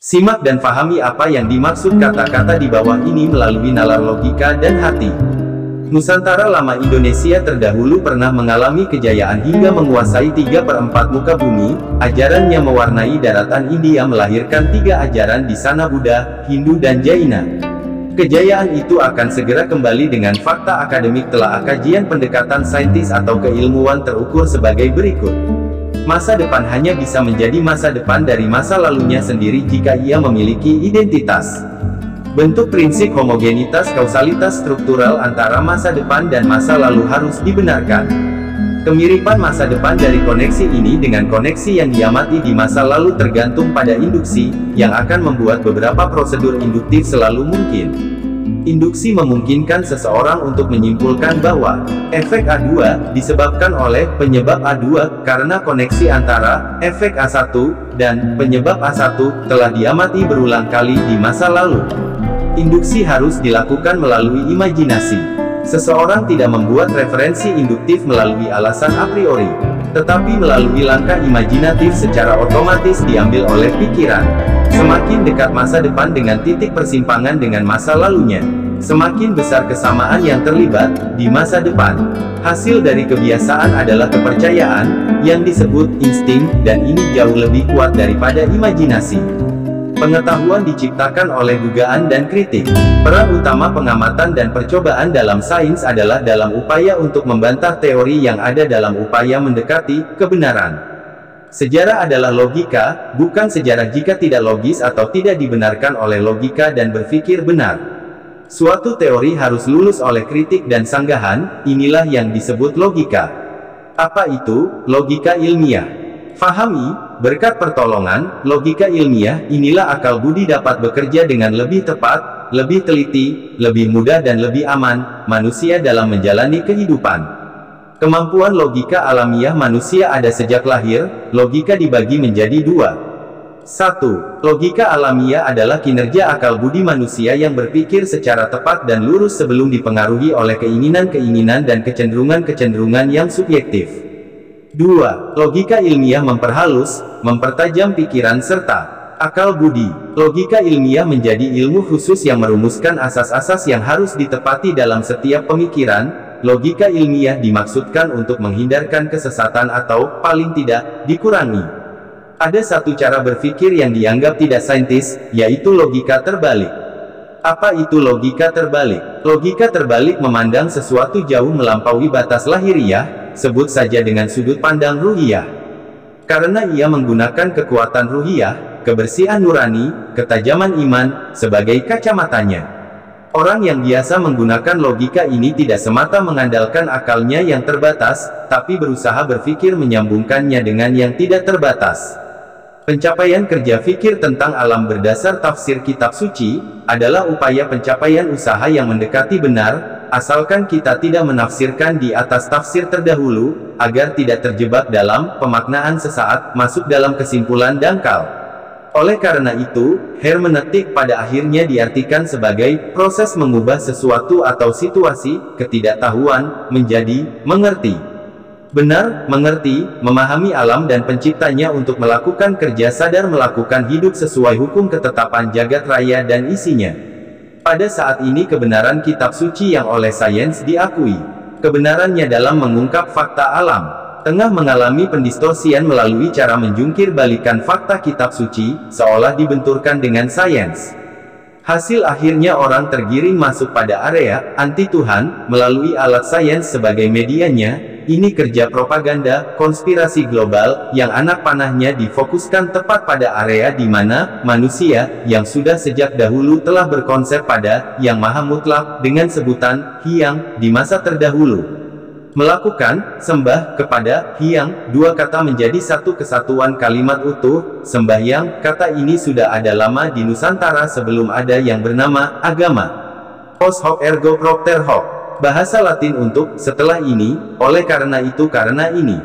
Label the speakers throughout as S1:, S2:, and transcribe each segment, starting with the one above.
S1: Simak dan pahami apa yang dimaksud kata-kata di bawah ini melalui nalar logika dan hati. Nusantara lama Indonesia terdahulu pernah mengalami kejayaan hingga menguasai 3/4 muka bumi. Ajaran yang mewarnai daratan India melahirkan 3 ajaran di sana: Buddha, Hindu dan Jaina. Kejayaan itu akan segera kembali dengan fakta akademik telah kajian pendekatan saintis atau keilmuan terukur sebagai berikut. Masa depan hanya bisa menjadi masa depan dari masa lalunya sendiri jika ia memiliki identitas. Bentuk prinsip homogenitas kausalitas struktural antara masa depan dan masa lalu harus dibenarkan. Kemiripan masa depan dari koneksi ini dengan koneksi yang diamati di masa lalu tergantung pada induksi, yang akan membuat beberapa prosedur induktif selalu mungkin. Induksi memungkinkan seseorang untuk menyimpulkan bahwa efek A2 disebabkan oleh penyebab A2 karena koneksi antara efek A1 dan penyebab A1 telah diamati berulang kali di masa lalu. Induksi harus dilakukan melalui imajinasi. Seseorang tidak membuat referensi induktif melalui alasan a priori, tetapi melalui langkah imajinatif secara otomatis diambil oleh pikiran. Semakin dekat masa depan dengan titik persimpangan dengan masa lalunya, semakin besar kesamaan yang terlibat di masa depan. Hasil dari kebiasaan adalah kepercayaan, yang disebut insting, dan ini jauh lebih kuat daripada imajinasi. Pengetahuan diciptakan oleh dugaan dan kritik. Peran utama pengamatan dan percobaan dalam sains adalah dalam upaya untuk membantah teori yang ada dalam upaya mendekati kebenaran. Sejarah adalah logika, bukan sejarah jika tidak logis atau tidak dibenarkan oleh logika dan berpikir benar. Suatu teori harus lulus oleh kritik dan sanggahan, inilah yang disebut logika. Apa itu logika ilmiah? Fahami, berkat pertolongan logika ilmiah, inilah akal budi dapat bekerja dengan lebih tepat, lebih teliti, lebih mudah dan lebih aman, manusia dalam menjalani kehidupan. Kemampuan logika alamiah manusia ada sejak lahir. Logika dibagi menjadi 2. 1. Logika alamiah adalah kinerja akal budi manusia yang berpikir secara tepat dan lurus sebelum dipengaruhi oleh keinginan-keinginan dan kecenderungan-kecenderungan yang subjektif. 2. Logika ilmiah memperhalus, mempertajam pikiran serta akal budi. Logika ilmiah menjadi ilmu khusus yang merumuskan asas-asas yang harus ditepati dalam setiap pemikiran. Logika ilmiah dimaksudkan untuk menghindarkan kesesatan atau, paling tidak, dikurangi. Ada satu cara berpikir yang dianggap tidak saintis, yaitu logika terbalik. Apa itu logika terbalik? Logika terbalik memandang sesuatu jauh melampaui batas lahiriah, sebut saja dengan sudut pandang ruhiyah. Karena ia menggunakan kekuatan ruhiyah, kebersihan nurani, ketajaman iman, sebagai kacamatanya. Orang yang biasa menggunakan logika ini tidak semata mengandalkan akalnya yang terbatas, tapi berusaha berpikir menyambungkannya dengan yang tidak terbatas. Pencapaian kerja fikir tentang alam berdasar tafsir kitab suci, adalah upaya pencapaian usaha yang mendekati benar, asalkan kita tidak menafsirkan di atas tafsir terdahulu, agar tidak terjebak dalam pemaknaan sesaat, masuk dalam kesimpulan dangkal. Oleh karena itu, hermeneutik pada akhirnya diartikan sebagai proses mengubah sesuatu atau situasi ketidaktahuan menjadi mengerti. Benar, mengerti, memahami alam dan penciptanya untuk melakukan kerja sadar melakukan hidup sesuai hukum ketetapan jagat raya dan isinya. Pada saat ini kebenaran kitab suci yang oleh sains diakui. Kebenarannya dalam mengungkap fakta alam tengah mengalami pendistorsian melalui cara menjungkir balikan fakta kitab suci, seolah dibenturkan dengan sains. Hasil akhirnya orang tergiring masuk pada area anti-Tuhan, melalui alat sains sebagai medianya. Ini kerja propaganda, konspirasi global, yang anak panahnya difokuskan tepat pada area di mana manusia, yang sudah sejak dahulu telah berkonsep pada Yang Maha Mutlak, dengan sebutan Hyang, di masa terdahulu. Melakukan sembah kepada Hyang, dua kata menjadi satu kesatuan kalimat utuh. Sembahyang, kata ini sudah ada lama di Nusantara sebelum ada yang bernama agama. Post hoc ergo propter hoc, bahasa Latin untuk setelah ini, oleh karena itu karena ini,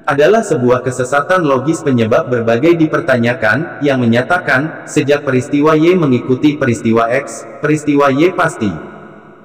S1: adalah sebuah kesesatan logis penyebab berbagai dipertanyakan, yang menyatakan sejak peristiwa Y mengikuti peristiwa X, peristiwa Y pasti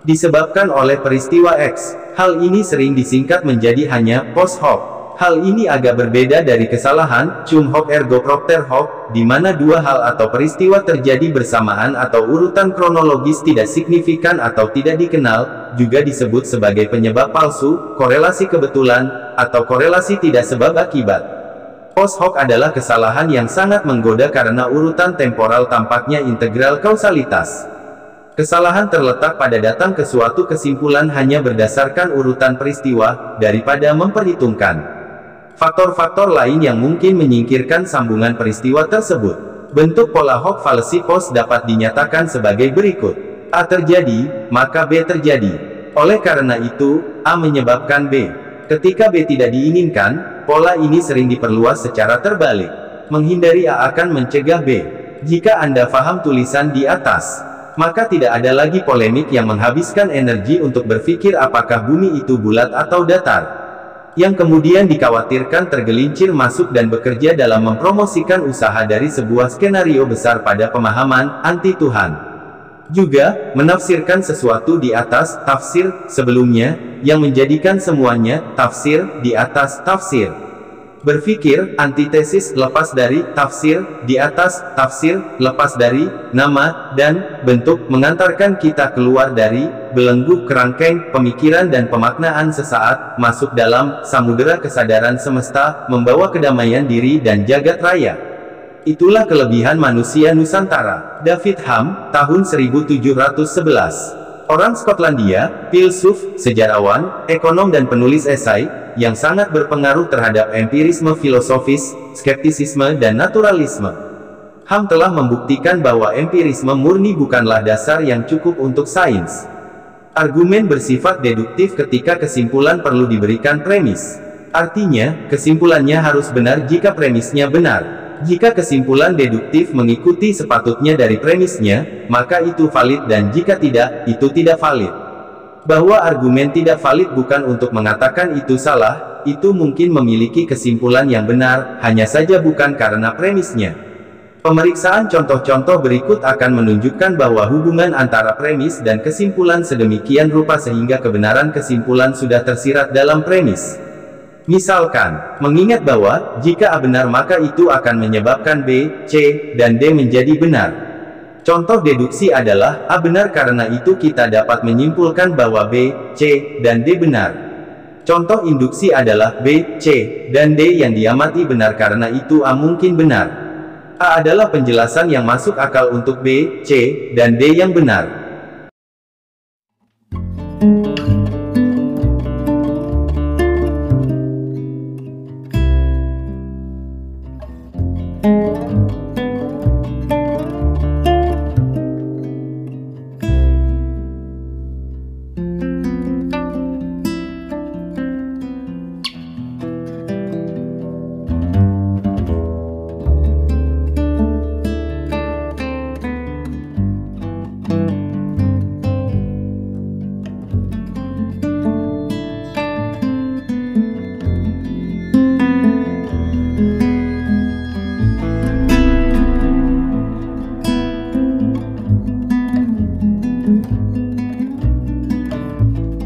S1: disebabkan oleh peristiwa X. Hal ini sering disingkat menjadi hanya post hoc. Hal ini agak berbeda dari kesalahan, cum hoc ergo propter hoc, di mana dua hal atau peristiwa terjadi bersamaan atau urutan kronologis tidak signifikan atau tidak dikenal, juga disebut sebagai penyebab palsu, korelasi kebetulan, atau korelasi tidak sebab akibat. Post hoc adalah kesalahan yang sangat menggoda karena urutan temporal tampaknya integral kausalitas. Kesalahan terletak pada datang ke suatu kesimpulan hanya berdasarkan urutan peristiwa, daripada memperhitungkan faktor-faktor lain yang mungkin menyingkirkan sambungan peristiwa tersebut. Bentuk pola hoc fallacy post dapat dinyatakan sebagai berikut. A terjadi, maka B terjadi. Oleh karena itu, A menyebabkan B. Ketika B tidak diinginkan, pola ini sering diperluas secara terbalik. Menghindari A akan mencegah B. Jika Anda paham tulisan di atas, maka tidak ada lagi polemik yang menghabiskan energi untuk berpikir apakah bumi itu bulat atau datar, yang kemudian dikhawatirkan tergelincir masuk dan bekerja dalam mempromosikan usaha dari sebuah skenario besar pada pemahaman anti Tuhan. Juga, menafsirkan sesuatu di atas tafsir sebelumnya, yang menjadikan semuanya tafsir di atas tafsir. Berpikir, antitesis lepas dari tafsir, di atas tafsir, lepas dari nama dan bentuk, mengantarkan kita keluar dari belenggu kerangkeng pemikiran dan pemaknaan sesaat, masuk dalam samudera kesadaran semesta, membawa kedamaian diri dan jagat raya. Itulah kelebihan manusia Nusantara. David Hume, tahun 1711. Orang Skotlandia, filsuf, sejarawan, ekonom dan penulis esai, yang sangat berpengaruh terhadap empirisme filosofis, skeptisisme dan naturalisme. Hume telah membuktikan bahwa empirisme murni bukanlah dasar yang cukup untuk sains. Argumen bersifat deduktif ketika kesimpulan perlu diberikan premis. Artinya, kesimpulannya harus benar jika premisnya benar. Jika kesimpulan deduktif mengikuti sepatutnya dari premisnya, maka itu valid, dan jika tidak, itu tidak valid. Bahwa argumen tidak valid bukan untuk mengatakan itu salah, itu mungkin memiliki kesimpulan yang benar, hanya saja bukan karena premisnya. Pemeriksaan contoh-contoh berikut akan menunjukkan bahwa hubungan antara premis dan kesimpulan sedemikian rupa sehingga kebenaran kesimpulan sudah tersirat dalam premis. Misalkan, mengingat bahwa, jika A benar maka itu akan menyebabkan B, C, dan D menjadi benar. Contoh deduksi adalah, A benar karena itu kita dapat menyimpulkan bahwa B, C, dan D benar. Contoh induksi adalah B, C, dan D yang diamati benar karena itu A mungkin benar. A adalah penjelasan yang masuk akal untuk B, C, dan D yang benar.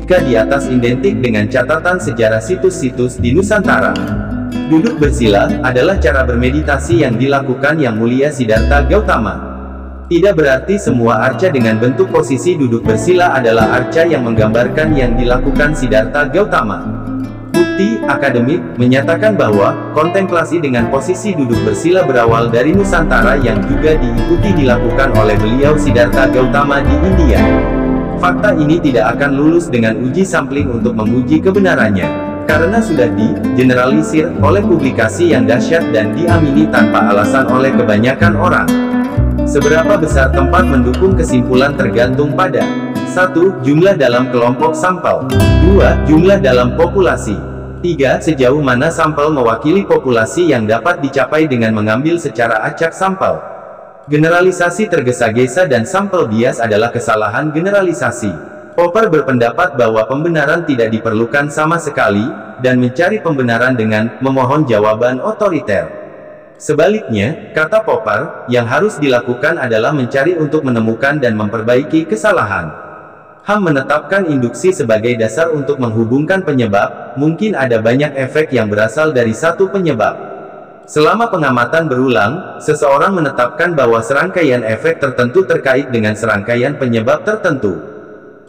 S1: Jika di atas identik dengan catatan sejarah situs-situs di Nusantara. Duduk bersila adalah cara bermeditasi yang dilakukan Yang Mulia Siddhartha Gautama. Tidak berarti semua arca dengan bentuk posisi duduk bersila adalah arca yang menggambarkan yang dilakukan Siddhartha Gautama. Bukti akademik menyatakan bahwa kontemplasi dengan posisi duduk bersila berawal dari Nusantara yang juga diikuti dilakukan oleh beliau Siddhartha Gautama di India. Fakta ini tidak akan lulus dengan uji sampling untuk menguji kebenarannya, karena sudah di-generalisir oleh publikasi yang dahsyat dan diamini tanpa alasan oleh kebanyakan orang. Seberapa besar tempat mendukung kesimpulan tergantung pada 1. Jumlah dalam kelompok sampel. 2. Jumlah dalam populasi. 3. Sejauh mana sampel mewakili populasi yang dapat dicapai dengan mengambil secara acak sampel. Generalisasi tergesa-gesa dan sampel bias adalah kesalahan generalisasi. Popper berpendapat bahwa pembenaran tidak diperlukan sama sekali, dan mencari pembenaran dengan memohon jawaban otoriter. Sebaliknya, kata Popper, yang harus dilakukan adalah mencari untuk menemukan dan memperbaiki kesalahan. Ham menetapkan induksi sebagai dasar untuk menghubungkan penyebab. Mungkin ada banyak efek yang berasal dari satu penyebab. Selama pengamatan berulang, seseorang menetapkan bahwa serangkaian efek tertentu terkait dengan serangkaian penyebab tertentu.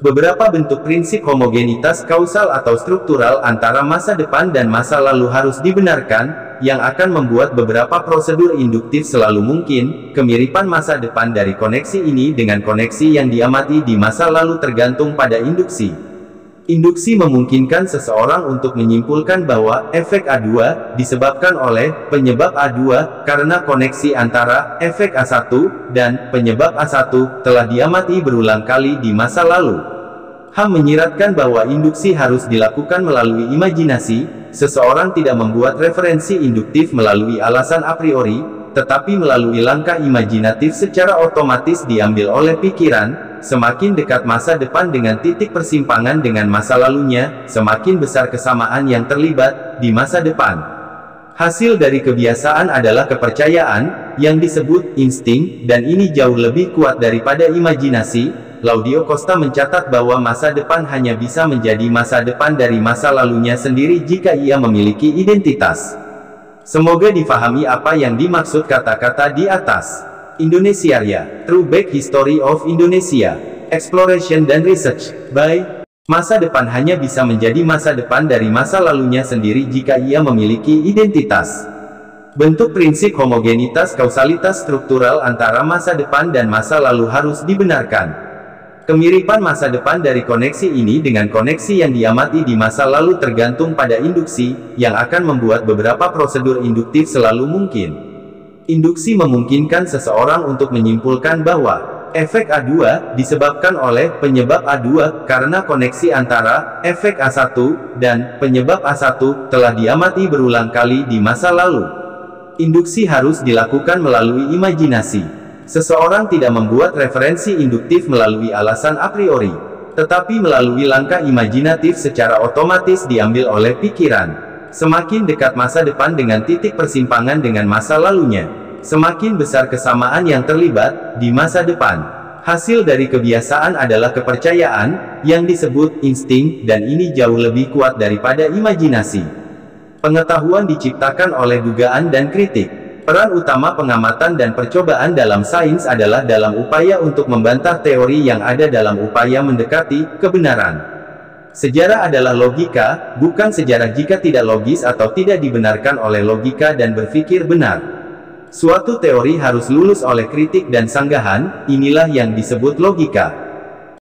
S1: Beberapa bentuk prinsip homogenitas kausal atau struktural antara masa depan dan masa lalu harus dibenarkan, yang akan membuat beberapa prosedur induktif selalu mungkin. Kemiripan masa depan dari koneksi ini dengan koneksi yang diamati di masa lalu tergantung pada induksi. Induksi memungkinkan seseorang untuk menyimpulkan bahwa efek A2 disebabkan oleh penyebab A2 karena koneksi antara efek A1 dan penyebab A1 telah diamati berulang kali di masa lalu. Ham menyiratkan bahwa induksi harus dilakukan melalui imajinasi. Seseorang tidak membuat referensi induktif melalui alasan a priori, tetapi melalui langkah imajinatif secara otomatis diambil oleh pikiran. Semakin dekat masa depan dengan titik persimpangan dengan masa lalunya, semakin besar kesamaan yang terlibat di masa depan. Hasil dari kebiasaan adalah kepercayaan, yang disebut insting, dan ini jauh lebih kuat daripada imajinasi. Claudio Costa mencatat bahwa masa depan hanya bisa menjadi masa depan dari masa lalunya sendiri jika ia memiliki identitas. Semoga difahami apa yang dimaksud kata-kata di atas. Indonesiaria, True Back History of Indonesia, Exploration dan Research, by masa depan hanya bisa menjadi masa depan dari masa lalunya sendiri jika ia memiliki identitas. Bentuk prinsip homogenitas kausalitas struktural antara masa depan dan masa lalu harus dibenarkan. Kemiripan masa depan dari koneksi ini dengan koneksi yang diamati di masa lalu tergantung pada induksi, yang akan membuat beberapa prosedur induktif selalu mungkin. Induksi memungkinkan seseorang untuk menyimpulkan bahwa efek A2 disebabkan oleh penyebab A2 karena koneksi antara efek A1 dan penyebab A1 telah diamati berulang kali di masa lalu. Induksi harus dilakukan melalui imajinasi. Seseorang tidak membuat referensi induktif melalui alasan a priori, tetapi melalui langkah imajinatif secara otomatis diambil oleh pikiran. Semakin dekat masa depan dengan titik persimpangan dengan masa lalunya, semakin besar kesamaan yang terlibat di masa depan. Hasil dari kebiasaan adalah kepercayaan, yang disebut insting, dan ini jauh lebih kuat daripada imajinasi. Pengetahuan diciptakan oleh dugaan dan kritik. Peran utama pengamatan dan percobaan dalam sains adalah dalam upaya untuk membantah teori yang ada dalam upaya mendekati kebenaran. Sejarah adalah logika, bukan sejarah jika tidak logis atau tidak dibenarkan oleh logika dan berpikir benar. Suatu teori harus lulus oleh kritik dan sanggahan, inilah yang disebut logika.